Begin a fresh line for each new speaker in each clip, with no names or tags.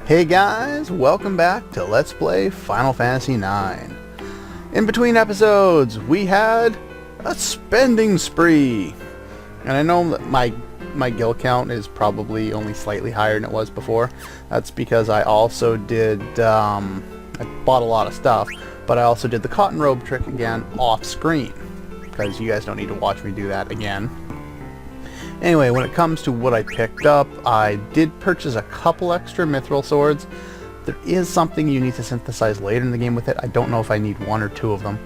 Hey guys, welcome back to Let's Play Final Fantasy IX. In between episodes, we had a spending spree. And I know that my guild count is probably only slightly higher than it was before. That's because I also did, I bought a lot of stuff, but I also did the cotton robe trick again off screen. Because you guys don't need to watch me do that again. Anyway, when it comes to what I picked up, I did purchase a couple extra mithril swords. There is something you need to synthesize later in the game with it. I don't know if I need one or two of them.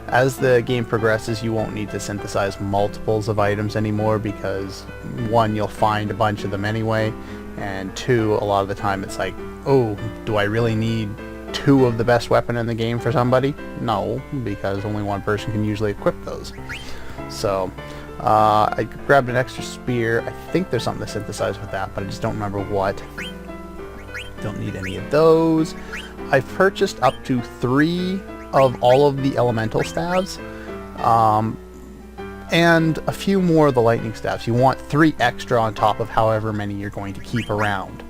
As the game progresses, you won't need to synthesize multiples of items anymore because, one, you'll find a bunch of them anyway, and two, a lot of the time it's like, oh, do I really need two of the best weapon in the game for somebody? No, because only one person can usually equip those. So, I grabbed an extra spear. I think there's something to synthesize with that, but I just don't remember what. Don't need any of those. I've purchased up to 3 of all of the elemental staves, and a few more of the lightning staves. You want 3 extra on top of however many you're going to keep around.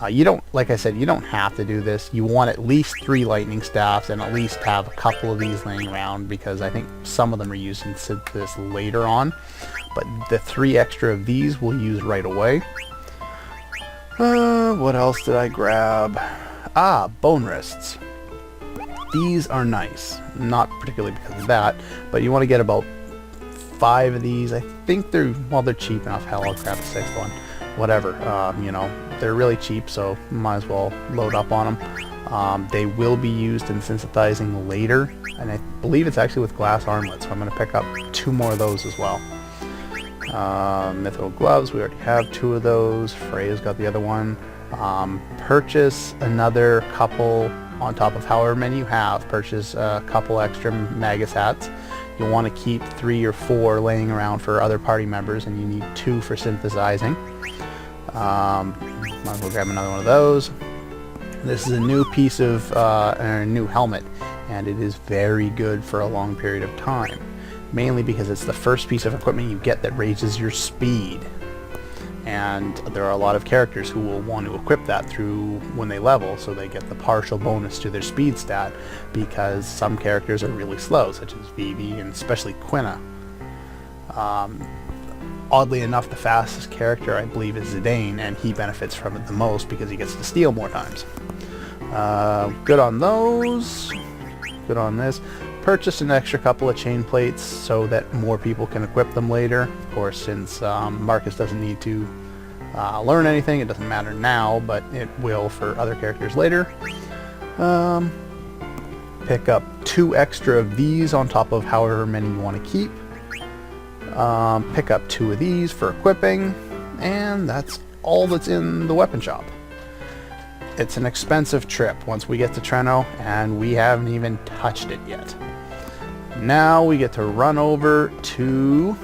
You don't, like I said, you don't have to do this. You want at least 3 lightning staffs and at least have a couple of these laying around because I think some of them are used in this later on. But the 3 extra of these we'll use right away. What else did I grab? Bone wrists. These are nice. Not particularly because of that, but you want to get about 5 of these. I think they're cheap enough. Hell, I'll grab a 6th one. Whatever, you know, they're really cheap, so might as well load up on them. They will be used in synthesizing later, and I believe it's actually with glass armlets, so I'm going to pick up 2 more of those as well. Mithril gloves, we already have 2 of those. Freya's got the other one. Purchase another couple on top of however many you have. Purchase a couple extra Magus hats. You'll want to keep 3 or 4 laying around for other party members, and you need 2 for synthesizing. Might as well grab another one of those. This is a new piece of, a new helmet, and it is very good for a long period of time. Mainly because it's the first piece of equipment you get that raises your speed. And there are a lot of characters who will want to equip that through when they level, so they get the partial bonus to their speed stat, because some characters are really slow, such as Vivi and especially Quina. Oddly enough, the fastest character, I believe, is Zidane, and he benefits from it the most because he gets to steal more times. Good on those. Good on this. Purchased an extra couple of chain plates so that more people can equip them later. Of course, since Marcus doesn't need to learn anything, it doesn't matter now, but it will for other characters later. Pick up 2 extra of these on top of however many you want to keep. Pick up 2 of these for equipping, and that's all that's in the weapon shop. It's an expensive trip once we get to Treno, and we haven't even touched it yet. Now we get to run over to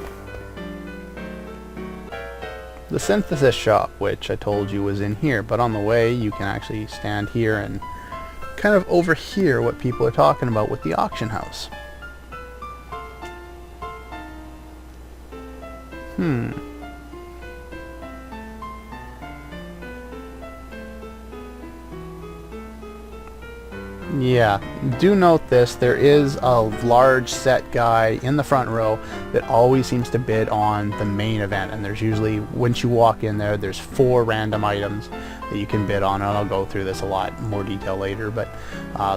the synthesis shop, which I told you was in here, but on the way you can actually stand here and kind of overhear what people are talking about with the auction house. Yeah, do note this, there is a large set guy in the front row that always seems to bid on the main event, and there's usually, once you walk in there, there's 4 random items that you can bid on, and I'll go through this a lot more detail later, but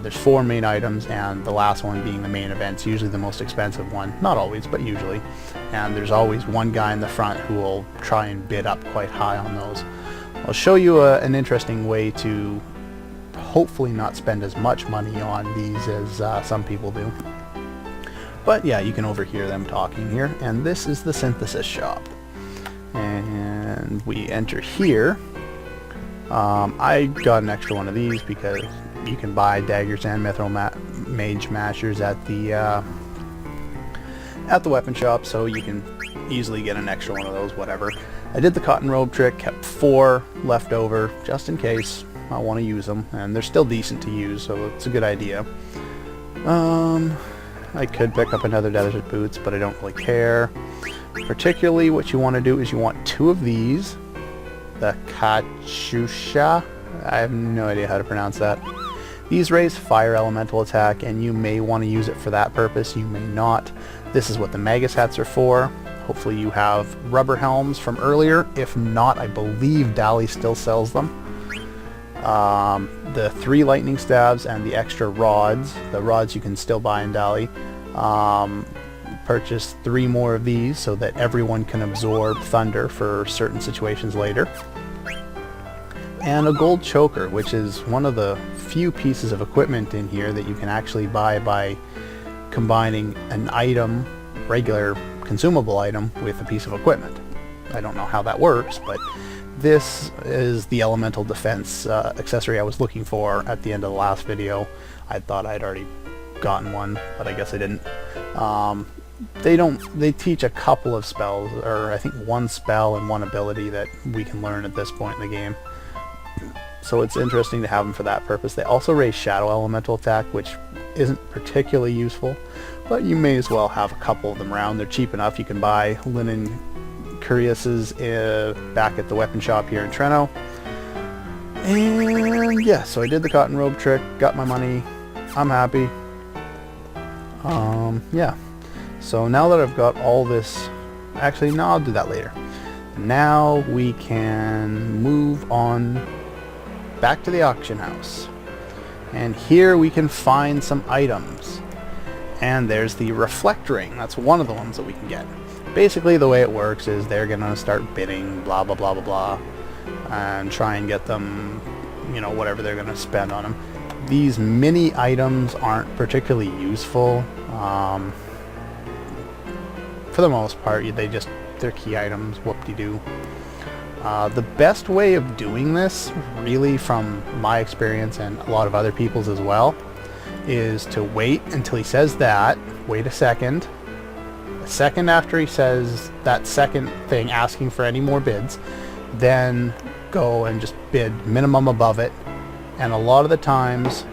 there's 4 main items, and the last one being the main event is usually the most expensive one. Not always, but usually. And there's always one guy in the front who will try and bid up quite high on those. I'll show you an interesting way to hopefully not spend as much money on these as some people do. But yeah, you can overhear them talking here, and this is the synthesis shop. And we enter here. I got an extra one of these because you can buy daggers and mithril mage mashers at the weapon shop, so you can easily get an extra one of those, whatever. I did the cotton robe trick, kept 4 left over just in case I want to use them, and they're still decent to use, so it's a good idea. I could pick up another desert boots, but I don't really care. Particularly what you want to do is you want 2 of these, the Kachusha I have no idea how to pronounce that. These raise fire elemental attack, and you may want to use it for that purpose, you may not. This is what the Magus hats are for. Hopefully you have rubber helms from earlier. If not, I believe Dali still sells them. The 3 lightning stabs and the extra rods. The rods you can still buy in Dali. Purchase 3 more of these so that everyone can absorb thunder for certain situations later. And a gold choker, which is one of the few pieces of equipment in here that you can actually buy by combining an item, regular consumable item, with a piece of equipment. I don't know how that works, but this is the elemental defense accessory I was looking for at the end of the last video. I thought I'd already gotten one, but I guess I didn't. They teach a couple of spells, or I think 1 spell and 1 ability that we can learn at this point in the game. So it's interesting to have them for that purpose. They also raise shadow elemental attack, which isn't particularly useful, but you may as well have a couple of them around. They're cheap enough. You can buy linen cuirasses back at the weapon shop here in Treno. And yeah, so I did the cotton robe trick, got my money, I'm happy. Yeah, so now that I've got all this, actually no, I'll do that later. Now we can move on back to the auction house. And here we can find some items. And there's the reflect ring. That's one of the ones that we can get. Basically the way it works is they're gonna start bidding, blah blah blah blah blah, and try and get them, you know, whatever they're gonna spend on them. These mini items aren't particularly useful. For the most part, they're key items, whoop-de-doo. The best way of doing this, really from my experience and a lot of other people's as well, is to wait until he says that, wait a second after he says that second thing asking for any more bids, then go and just bid minimum above it, and a lot of the times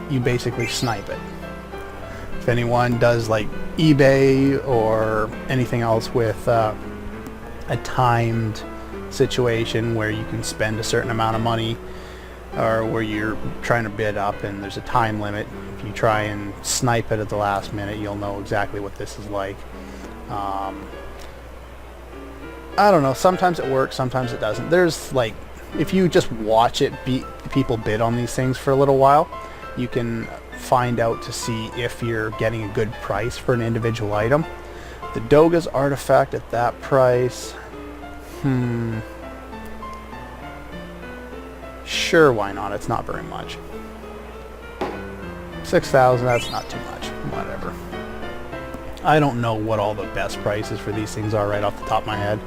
you basically snipe it. If anyone does like eBay or anything else with a timed situation where you can spend a certain amount of money, or where you're trying to bid up and there's a time limit, if you try and snipe it at the last minute, you'll know exactly what this is like. I don't know, sometimes it works, sometimes it doesn't. There's like, if you just watch it, people bid on these things for a little while, you can find out to see if you're getting a good price for an individual item. The Doga's artifact at that price, sure, why not? It's not very much. 6,000, that's not too much. Whatever. I don't know what all the best prices for these things are right off the top of my head.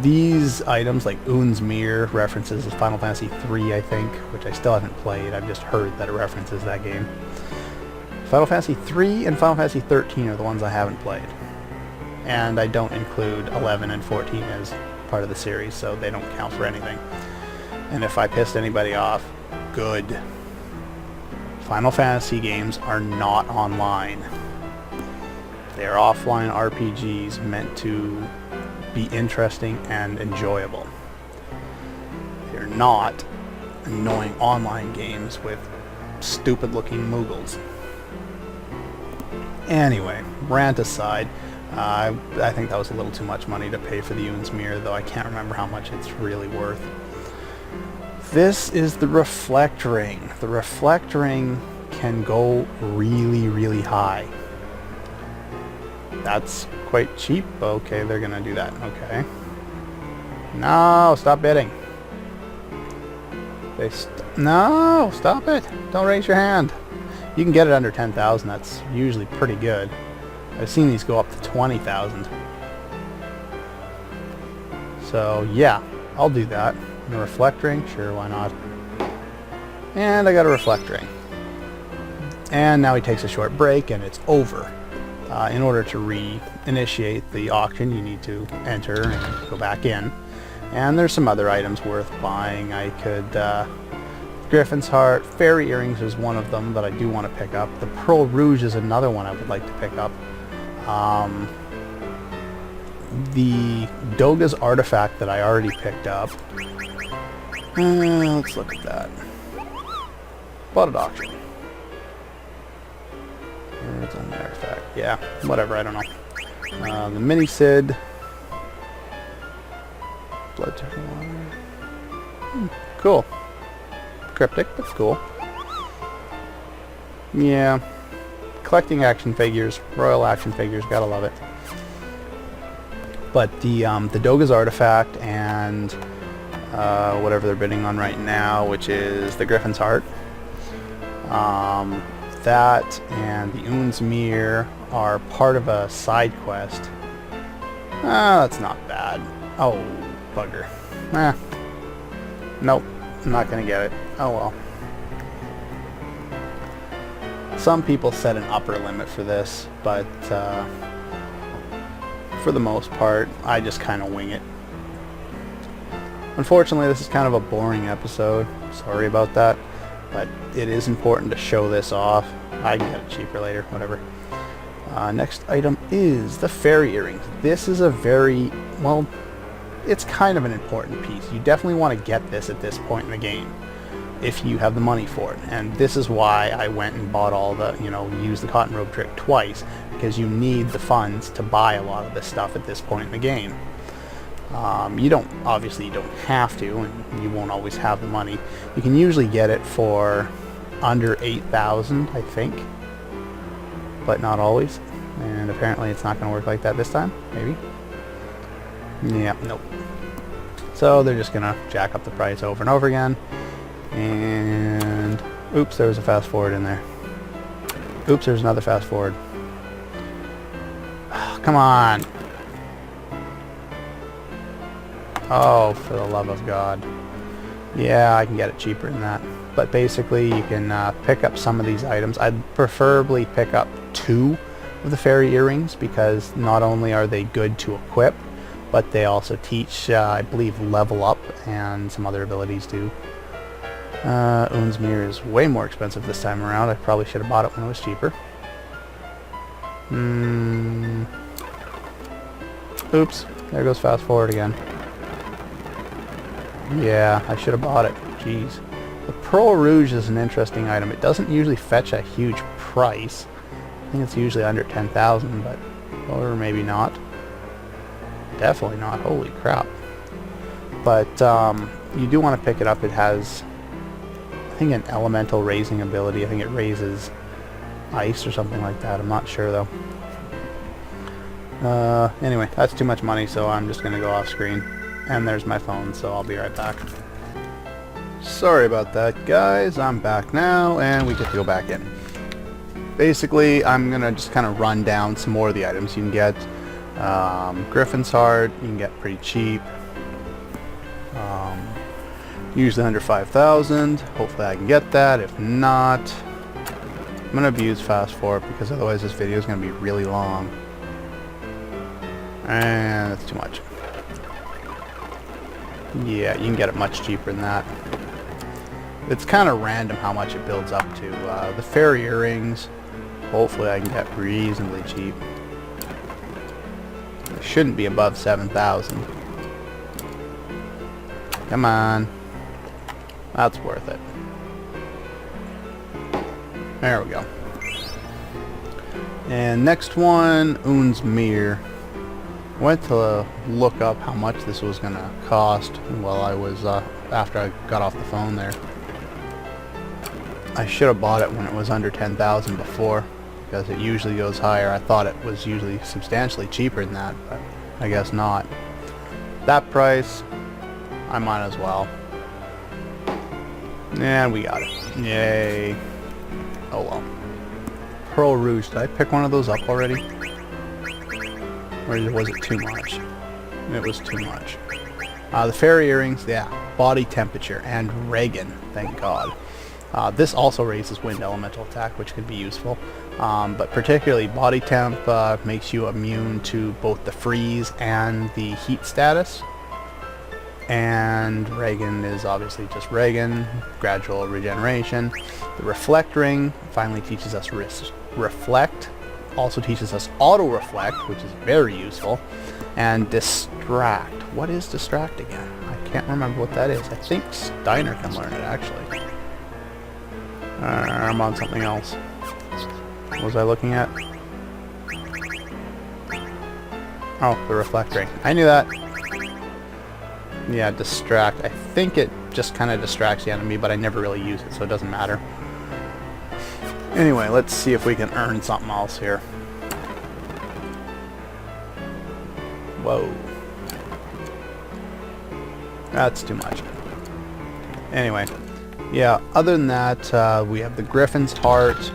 These items, like Un's Mirror, references Final Fantasy 3, I think, which I still haven't played. I've just heard that it references that game. Final Fantasy 3 and Final Fantasy 13 are the ones I haven't played. And I don't include 11 and 14 as part of the series, so they don't count for anything. And if I pissed anybody off, good. Final Fantasy games are not online. They are offline RPGs meant to be interesting and enjoyable. They're not annoying online games with stupid looking Moogles. Anyway, rant aside, I think that was a little too much money to pay for the Un's Mirror, though I can't remember how much it's really worth. This is the reflect ring. The reflect ring can go really, really high. That's quite cheap. Okay, they're gonna do that. Okay. No, stop bidding. No, stop it. Don't raise your hand. You can get it under 10,000. That's usually pretty good. I've seen these go up to 20,000. So yeah, I'll do that. And a reflect ring? Sure, why not? And I got a reflect ring. And now he takes a short break and it's over. In order to reinitiate the auction, you need to enter and go back in. And there's some other items worth buying. I could... Griffin's Heart, Fairy Earrings is one of them that I do want to pick up. The Pearl Rouge is another one I would like to pick up. The Doga's artifact that I already picked up Let's look at that. Bought at auction. It's on the artifact. Yeah, whatever, I don't know. The mini Sid. Blood to water. Cool. Cryptic, but cool. Yeah. Collecting action figures, royal action figures, gotta love it. But the Doga's artifact and whatever they're bidding on right now, which is the Griffin's Heart. That and the Un's Mirror are part of a side quest. That's not bad. Oh, bugger. Nope, I'm not gonna get it. Oh well. Some people set an upper limit for this, but for the most part, I just kind of wing it. Unfortunately, this is kind of a boring episode. Sorry about that. But it is important to show this off. I can get it cheaper later, whatever. Next item is the fairy earrings. This is a very, well, it's kind of an important piece. You definitely want to get this at this point in the game if you have the money for it. And this is why I went and bought all the, used the cotton robe trick twice, because you need the funds to buy a lot of this stuff at this point in the game. Obviously you don't have to, and you won't always have the money. You can usually get it for under 8,000, I think, but not always. And apparently it's not going to work like that this time, maybe. Yeah, nope. So they're just going to jack up the price over and over again. And oops, there was a fast forward in there. Oops, there's another fast forward. Oh, come on. Oh, for the love of God. Yeah, I can get it cheaper than that. But basically, you can pick up some of these items. I'd preferably pick up 2 of the fairy earrings, because not only are they good to equip, but they also teach, I believe, level up and some other abilities too. Un's Mirror is way more expensive this time around. I probably should have bought it when it was cheaper. Oops, there goes fast forward again. Yeah, I should have bought it. Jeez. The Pearl Rouge is an interesting item. It doesn't usually fetch a huge price. I think it's usually under 10,000, but... or maybe not. Definitely not. Holy crap. But, you do want to pick it up. It has, I think, an elemental raising ability. I think it raises ice or something like that. I'm not sure, though. Anyway, that's too much money, so I'm just going to go off screen. And there's my phone, so I'll be right back. Sorry about that, guys. I'm back now, and we get to go back in. Basically, I'm going to just kind of run down some more of the items you can get. Griffin's Heart, you can get pretty cheap. Usually under 5,000. Hopefully I can get that. If not, I'm going to abuse fast forward, because otherwise this video is going to be really long. And that's too much. Yeah, you can get it much cheaper than that. It's kind of random how much it builds up to. The fairy earrings, hopefully I can get reasonably cheap. It shouldn't be above 7,000. Come on. That's worth it. There we go. And next one, Un's Mirror. Went to look up how much this was going to cost while I was, after I got off the phone there. I should have bought it when it was under 10,000 before, because it usually goes higher. I thought it was usually substantially cheaper than that, but I guess not. That price, I might as well. And we got it. Yay. Oh well. Pearl Rouge, did I pick one of those up already? Or was it too much? It was too much. The fairy earrings, yeah, body temperature and Reagan, thank God. This also raises wind elemental attack, which could be useful. But particularly body temp makes you immune to both the freeze and the heat status. And Reagan is obviously just Reagan, gradual regeneration. The reflect ring finally teaches us reflect. Also teaches us auto-reflect, which is very useful. And distract. What is distract again? I can't remember what that is. I think Steiner can learn it, actually. I'm on something else. What was I looking at? Oh, the reflect ring. I knew that. Yeah, distract. I think it just kind of distracts the enemy, but I never really use it, so it doesn't matter. Anyway, let's see if we can earn something else here. Whoa. That's too much. Anyway, yeah, other than that, we have the Griffin's Heart,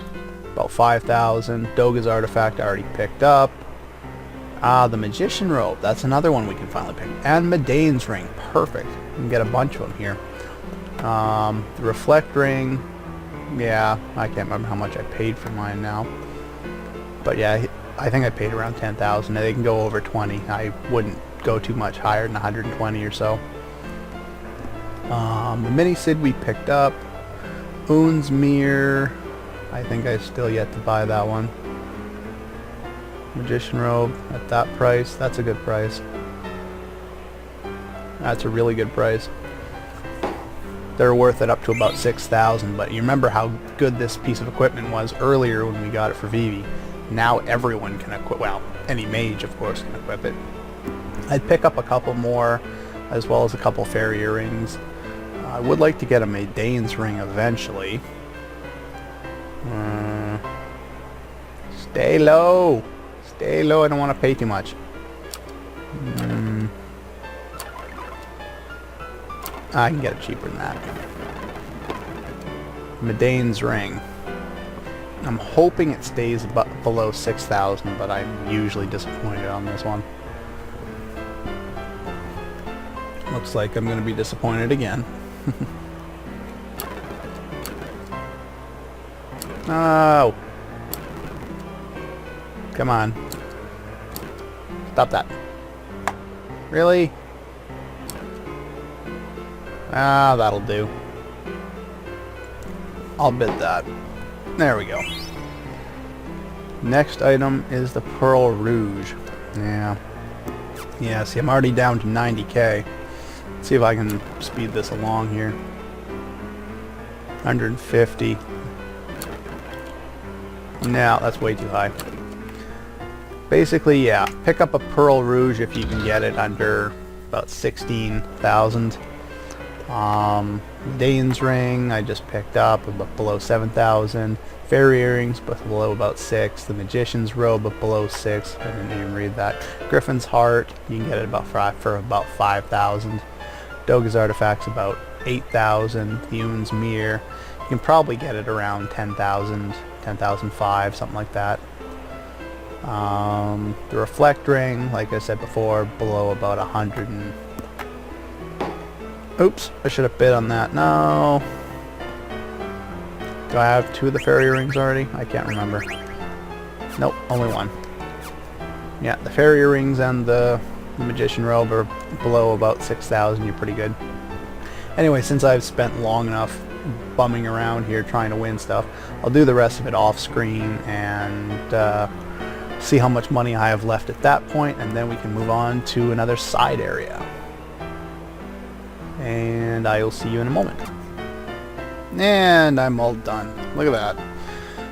about 5,000. Doga's Artifact I already picked up. The Magician Robe, that's another one we can finally pick. And Medane's Ring, perfect. We can get a bunch of them here. The Reflect Ring, yeah, I can't remember how much I paid for mine now. But yeah, I think I paid around 10,000. They can go over 20. I wouldn't go too much higher than 120 or so. The Mini Sid we picked up. Oon's Mirror, I think I still yet to buy that one. Magician Robe at that price, that's a good price. That's a really good price. They're worth it up to about 6,000, but you remember how good this piece of equipment was earlier when we got it for Vivi. Now everyone can equip, well, any mage of course can equip it. I'd pick up a couple more, as well as a couple fairy earrings. I would like to get a Medane's Ring eventually. Stay low! Stay low, I don't want to pay too much. I can get it cheaper than that. Medane's Ring. I'm hoping it stays below 6,000, but I'm usually disappointed on this one. Looks like I'm going to be disappointed again. Oh! Come on. Stop that. Really? Ah, that'll do. I'll bid that. There we go. Next item is the Pearl Rouge. Yeah. Yeah, see, I'm already down to 90k. Let's see if I can speed this along here. 150. No, that's way too high. Basically, yeah, pick up a Pearl Rouge if you can get it under about 16,000. Dane's Ring I just picked up below 7,000. Fairy Earrings below about 6. The Magician's Robe below 6. I didn't even read that. Griffin's Heart you can get it about for about 5,000. Doga's Artifacts about 8,000. The Oon's Mirror you can probably get it around 10,000, 10,005, something like that. The Reflect Ring, like I said before, below about 100 and... Oops, I should have bid on that. No. Do I have 2 of the Fairy Rings already? I can't remember. Nope, only 1. Yeah, the Fairy Rings and the Magician Robe are below about 6,000. You're pretty good. Anyway, since I've spent long enough bumming around here trying to win stuff, I'll do the rest of it off screen and see how much money I have left at that point, and then we can move on to another side area. And I will see you in a moment. And I'm all done. Look at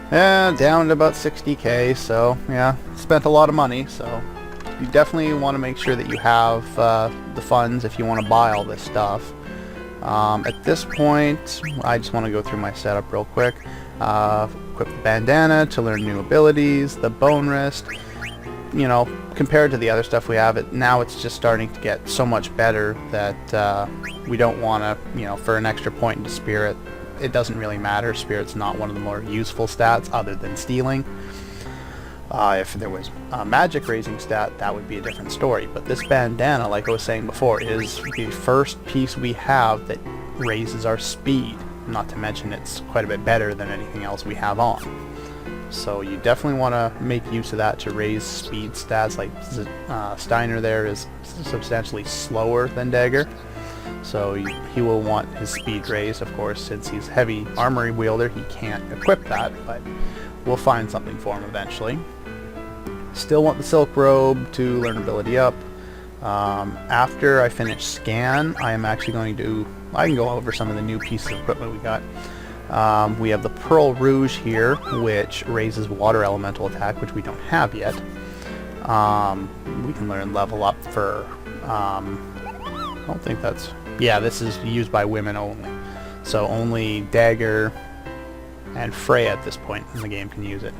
that. Down to about 60k, so yeah, spent a lot of money, so you definitely want to make sure that you have the funds if you want to buy all this stuff. At this point, I just want to go through my setup real quick. Equip the bandana to learn new abilities, the bone wrist. You know, compared to the other stuff we have, now it's just starting to get so much better that we don't want to, you know, for an extra point into Spirit, it doesn't really matter. Spirit's not one of the more useful stats other than stealing. If there was a magic raising stat, that would be a different story. But this bandana, like I was saying before, is the first piece we have that raises our speed. Not to mention it's quite a bit better than anything else we have on. So you definitely want to make use of that to raise speed stats. Like Steiner there is substantially slower than Dagger. So he will want his speed raised, of course, since he's heavy armory wielder. He can't equip that, but we'll find something for him eventually. Still want the Silk Robe to learn ability up. After I finish scan, I am actually going to... I can go over some of the new pieces of equipment we got. We have the Pearl Rouge here, which raises water elemental attack, which we don't have yet. We can learn level up for... I don't think that's... Yeah, this is used by women only. So only Dagger and Freya at this point in the game can use it.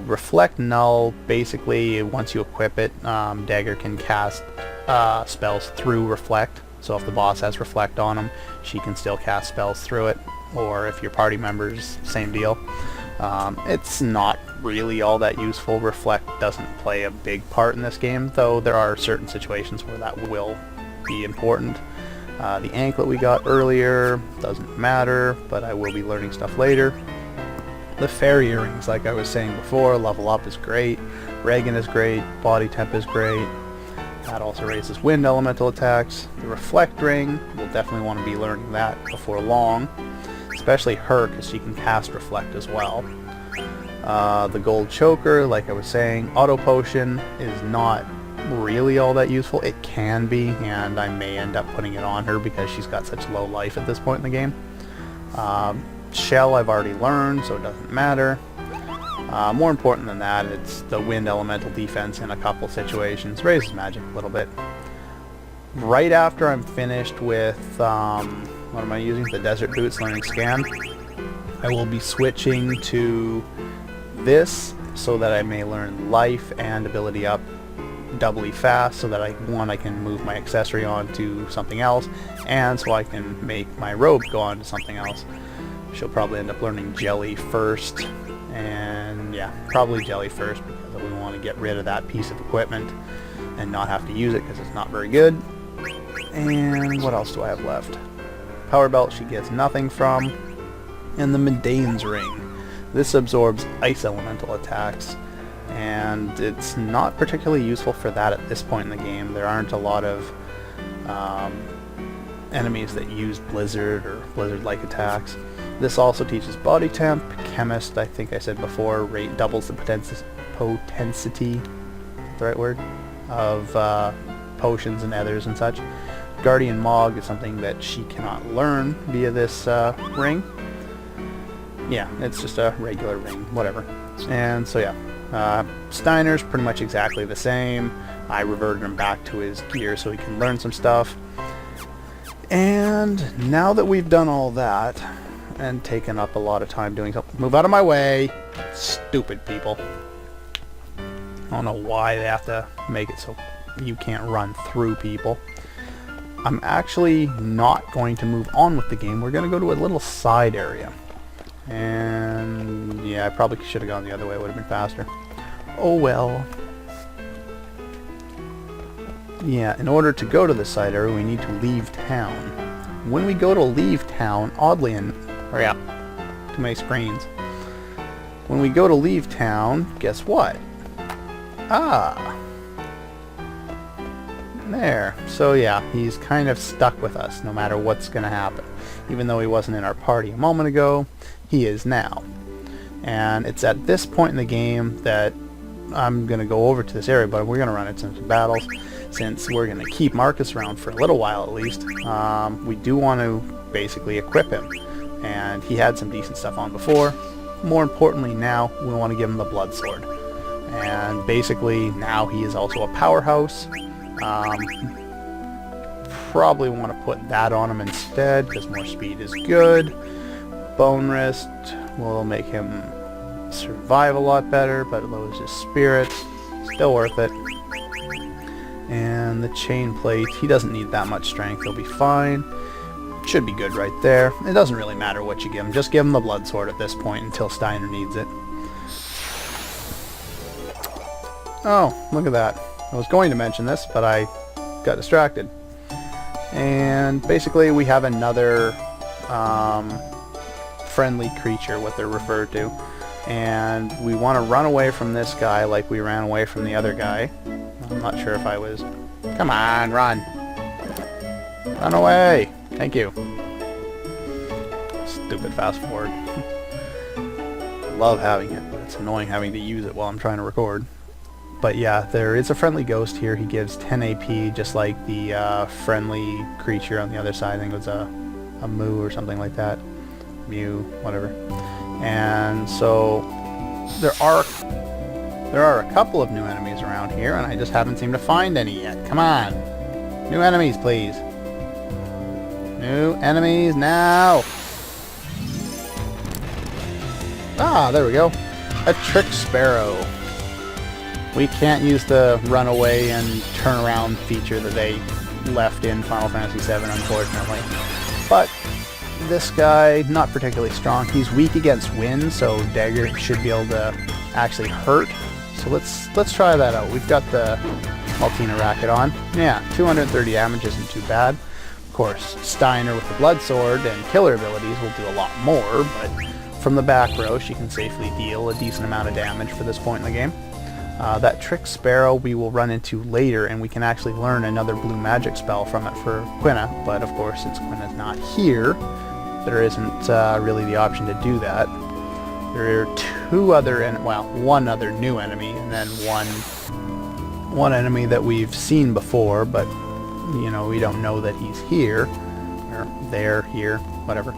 Reflect Null, basically, once you equip it, Dagger can cast spells through Reflect. So if the boss has Reflect on him, she can still cast spells through it. Or if your party members, same deal. It's not really all that useful. Reflect doesn't play a big part in this game, though there are certain situations where that will be important. The anklet we got earlier doesn't matter, but I will be learning stuff later. The fairy earrings, like I was saying before, level up is great, Reagan is great, body temp is great. That also raises wind elemental attacks. The reflect ring, we'll definitely want to be learning that before long, especially her because she can cast reflect as well. The gold choker, like I was saying, auto potion is not really all that useful. It can be, and I may end up putting it on her because she's got such low life at this point in the game. Shell I've already learned, so it doesn't matter. More important than that, it's the wind elemental defense in a couple situations. Raises magic a little bit. Right after I'm finished with, what am I using? The Desert Boots learning scan. I will be switching to this so that I may learn life and ability up doubly fast, so that I can move my accessory on to something else, and so I can make my robe go on to something else. She'll probably end up learning Jelly first, and yeah, probably Jelly first because we want to get rid of that piece of equipment and not have to use it because it's not very good. And what else do I have left? Power Belt she gets nothing from, and the Medane's Ring. This absorbs ice elemental attacks, and it's not particularly useful for that at this point in the game. There aren't a lot of enemies that use Blizzard or Blizzard-like attacks. This also teaches body temp. Chemist, I think I said before, doubles the potensity, the right word, of potions and ethers and such. Guardian Mog is something that she cannot learn via this ring. Yeah, it's just a regular ring, whatever. And so yeah, Steiner's pretty much exactly the same. I reverted him back to his gear so he can learn some stuff. And now that we've done all that, and taken up a lot of time doing something. Move out of my way! Stupid people. I don't know why they have to make it so you can't run through people. I'm actually not going to move on with the game. We're going to go to a little side area. And yeah, I probably should have gone the other way. It would have been faster. Oh well. Yeah, in order to go to the side area, we need to leave town. When we go to leave town, oddly enough... Hurry up. Too many screens. When we go to leave town, guess what? Ah! There. So yeah, he's kind of stuck with us no matter what's going to happen. Even though he wasn't in our party a moment ago, he is now. And it's at this point in the game that I'm going to go over to this area, but we're going to run into some battles. Since we're going to keep Marcus around for a little while at least, we do want to basically equip him. And he had some decent stuff on before. More importantly now, we want to give him the Blood Sword. And basically now he is also a powerhouse. Probably want to put that on him instead, because more speed is good. Bone Wrist will make him survive a lot better, but it lowers his spirits. Still worth it. And the Chain Plate, he doesn't need that much strength, he'll be fine. Should be good right there. It doesn't really matter what you give him, just give him the Blood Sword at this point until Steiner needs it. Oh, look at that. I was going to mention this, but I got distracted. And basically we have another friendly creature, what they're referred to. And we want to run away from this guy like we ran away from the other guy. I'm not sure if I was... Come on, run! Run away! Thank you. Stupid fast forward. Love having it, but it's annoying having to use it while I'm trying to record. But yeah, there is a friendly ghost here. He gives 10 AP, just like the friendly creature on the other side. I think it was a moo or something like that. Mew, whatever. And so there are a couple of new enemies around here, and I just haven't seemed to find any yet. Come on! New enemies, please! New enemies now! Ah, there we go. A trick sparrow. We can't use the run away and turn around feature that they left in Final Fantasy VII, unfortunately. But this guy, not particularly strong. He's weak against wind, so dagger should be able to actually hurt. So let's try that out. We've got the Maltina racket on. Yeah, 230 damage isn't too bad. Of course, Steiner with the blood sword and killer abilities will do a lot more, but from the back row she can safely deal a decent amount of damage for this point in the game. That trick sparrow we will run into later, and we can actually learn another blue magic spell from it for Quina, but of course since Quina's not here, there isn't really the option to do that. There are one other new enemy, and then one enemy that we've seen before, but you know, we don't know that he's here, or there, here, whatever.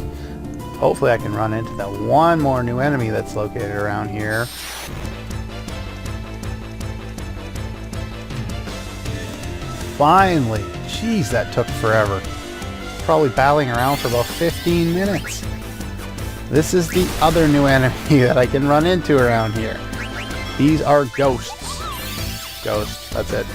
Hopefully I can run into that one more new enemy that's located around here. Finally! Jeez, that took forever. Probably battling around for about 15 minutes. This is the other new enemy that I can run into around here. These are ghosts. Ghosts, that's it.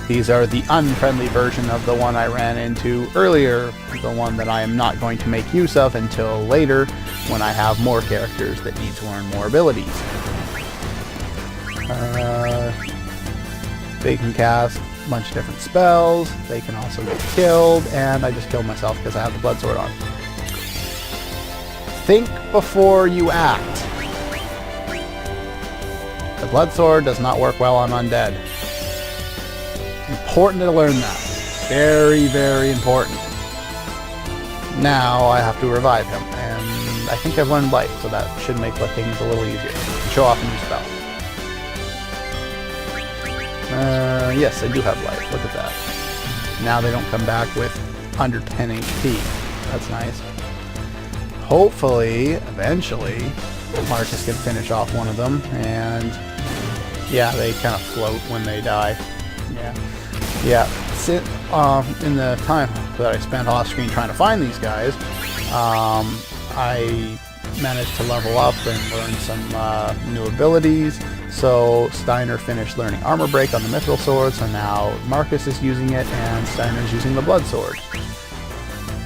These are the unfriendly version of the one I ran into earlier, the one that I am not going to make use of until later when I have more characters that need to learn more abilities. They can cast a bunch of different spells, they can also get killed, and I just killed myself because I have the blood sword on. Think before you act. The blood sword does not work well on undead. Important to learn that. Very, very important. Now I have to revive him, and I think I've learned life, so that should make things a little easier. Show off a new spell. Yes, I do have life. Look at that. Now they don't come back with under 10 HP. That's nice. Hopefully, eventually, Marcus can finish off one of them, and yeah, they kind of float when they die. Yeah. In the time that I spent off screen trying to find these guys, I managed to level up and learn some new abilities. So Steiner finished learning Armor Break on the Mithril Sword, so now Marcus is using it and Steiner's using the Blood Sword.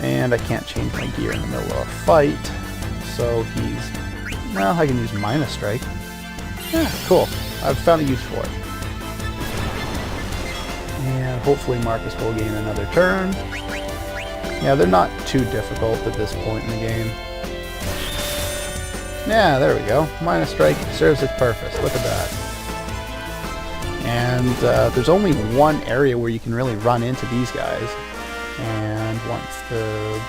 And I can't change my gear in the middle of a fight, so I can use Minus Strike. Yeah, cool. I've found a use for it. And hopefully Marcus will gain another turn. Yeah, they're not too difficult at this point in the game. Yeah, there we go. Minus Strike serves its purpose. Look at that. And there's only one area where you can really run into these guys. And once the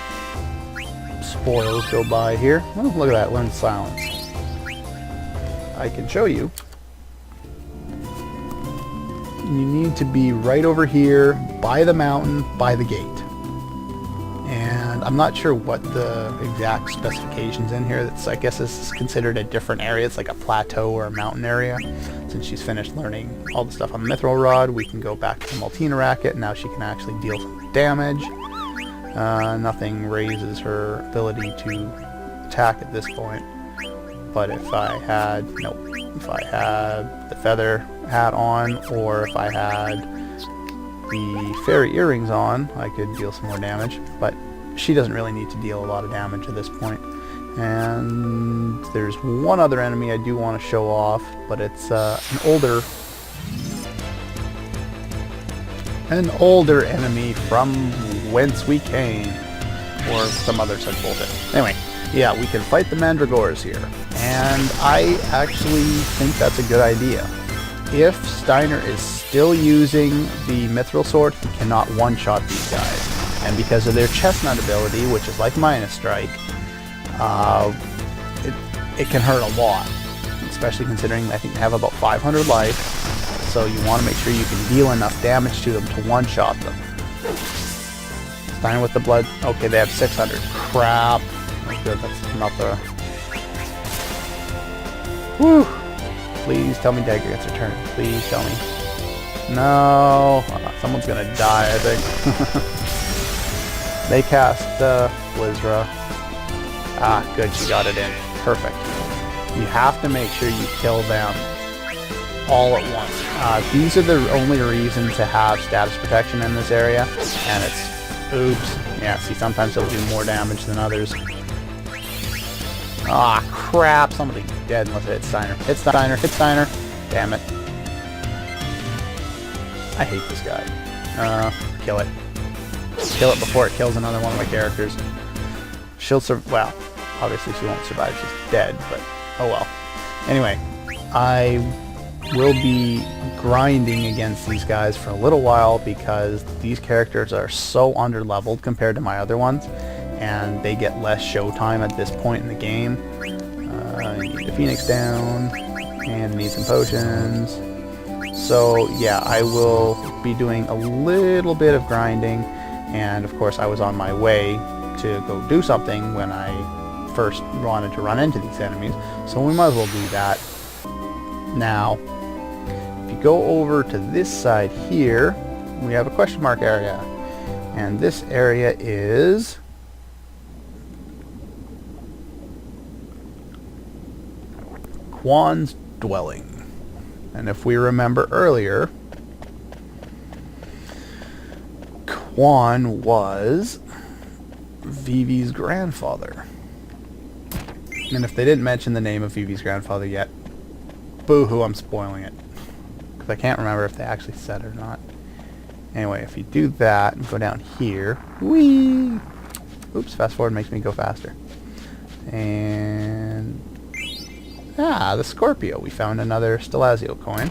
spoils go by here... Oh, look at that. Learn Silence. I can show you. You need to be right over here, by the mountain, by the gate. And I'm not sure what the exact specifications in here. I guess this is considered a different area. It's like a plateau or a mountain area. Since she's finished learning all the stuff on the Mithril Rod, we can go back to the Maltina Racket, and now she can actually deal some damage. Nothing raises her ability to attack at this point. But if I had the feather hat on, or if I had the fairy earrings on, I could deal some more damage. But she doesn't really need to deal a lot of damage at this point. And there's one other enemy I do want to show off, but it's an older enemy from whence we came, or some other such bullshit. Anyway, yeah, we can fight the Mandragores here, and I actually think that's a good idea. If Steiner is still using the Mithril Sword, he cannot one-shot these guys. And because of their Chestnut ability, which is like Minus Strike, it can hurt a lot. Especially considering I think they have about 500 life. so you want to make sure you can deal enough damage to them to one-shot them. Steiner with the blood. Okay, they have 600. Crap. Oh, good, that's not the... Whew. Please tell me Dagger gets a turn. Please tell me. No. Someone's gonna die, I think. They cast Blizzra. Ah, good, she got it in. Perfect. You have to make sure you kill them all at once. These are the only reason to have status protection in this area, and it's... Oops. Yeah, see, sometimes they'll do more damage than others. Ah, crap. Somebody's dead unless it hits Steiner. Hit Steiner. Hit Steiner. Damn it. I hate this guy. Kill it. Kill it before it kills another one of my characters. She'll survive. Well, obviously she won't survive. She's dead, but oh well. Anyway, I will be grinding against these guys for a little while because these characters are so underleveled compared to my other ones, and they get less showtime at this point in the game. You need the Phoenix down, and need some potions. So yeah, I will be doing a little bit of grinding, and of course I was on my way to go do something when I first wanted to run into these enemies, so we might as well do that now. If you go over to this side here, we have a question mark area, and this area is Quan's dwelling. And if we remember earlier, Quan was Vivi's grandfather. And if they didn't mention the name of Vivi's grandfather yet, boo-hoo, I'm spoiling it. Because I can't remember if they actually said it or not. Anyway, if you do that and go down here, whee! Oops, fast forward makes me go faster. And... ah, the Scorpio. We found another Stelazio coin.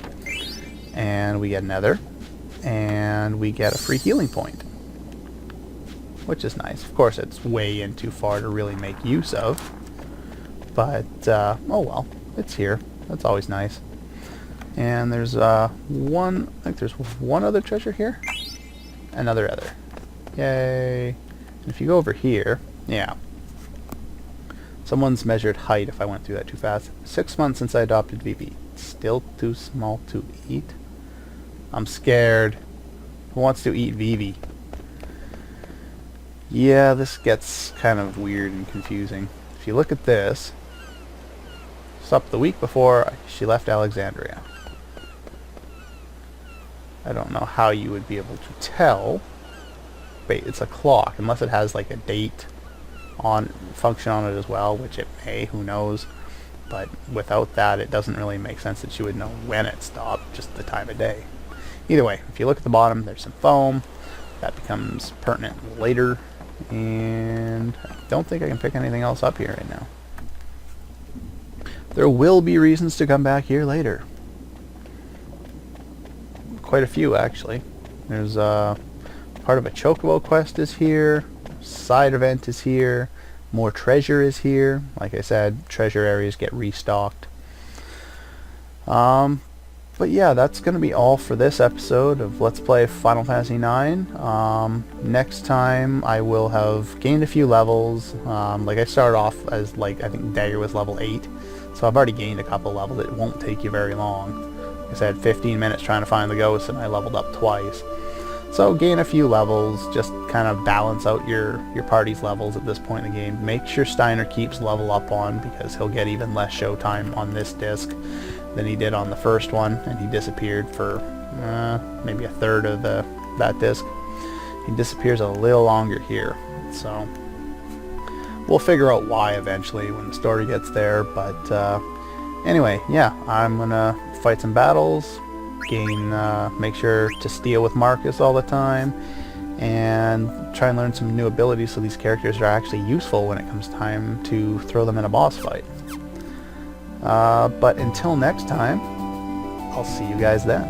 And we get another. And we get a free healing point. Which is nice. Of course, it's way in too far to really make use of. But, oh well. It's here. That's always nice. And there's I think there's one other treasure here. Another other. Yay. And if you go over here, yeah. Someone's measured height if I went through that too fast. 6 months since I adopted Vivi. Still too small to eat? I'm scared. Who wants to eat Vivi? Yeah, this gets kind of weird and confusing. If you look at this, it's up the week before she left Alexandria. I don't know how you would be able to tell. Wait, it's a clock, unless it has like a date on function on it as well, which it may, who knows. But without that, it doesn't really make sense that you would know when it stopped, just the time of day. Either way, if you look at the bottom, there's some foam. That becomes pertinent later. And I don't think I can pick anything else up here right now. There will be reasons to come back here later. Quite a few, actually. There's part of a Chocobo quest is here. Side event is here. More treasure is here. Like I said, treasure areas get restocked. But yeah, that's going to be all for this episode of Let's Play Final Fantasy IX. Next time I will have gained a few levels. Like I started off as I think Dagger was level 8. So I've already gained a couple levels. It won't take you very long. I said 15 minutes trying to find the ghost, and I leveled up twice. So gain a few levels, just kind of balance out your party's levels at this point in the game. Make sure Steiner keeps level up on, because he'll get even less showtime on this disc than he did on the first one, and he disappeared for maybe a third of that disc. He disappears a little longer here, so we'll figure out why eventually when the story gets there. But anyway, yeah, I'm gonna fight some battles, make sure to steal with Marcus all the time, and try and learn some new abilities so these characters are actually useful when it comes time to throw them in a boss fight. But until next time, I'll see you guys then.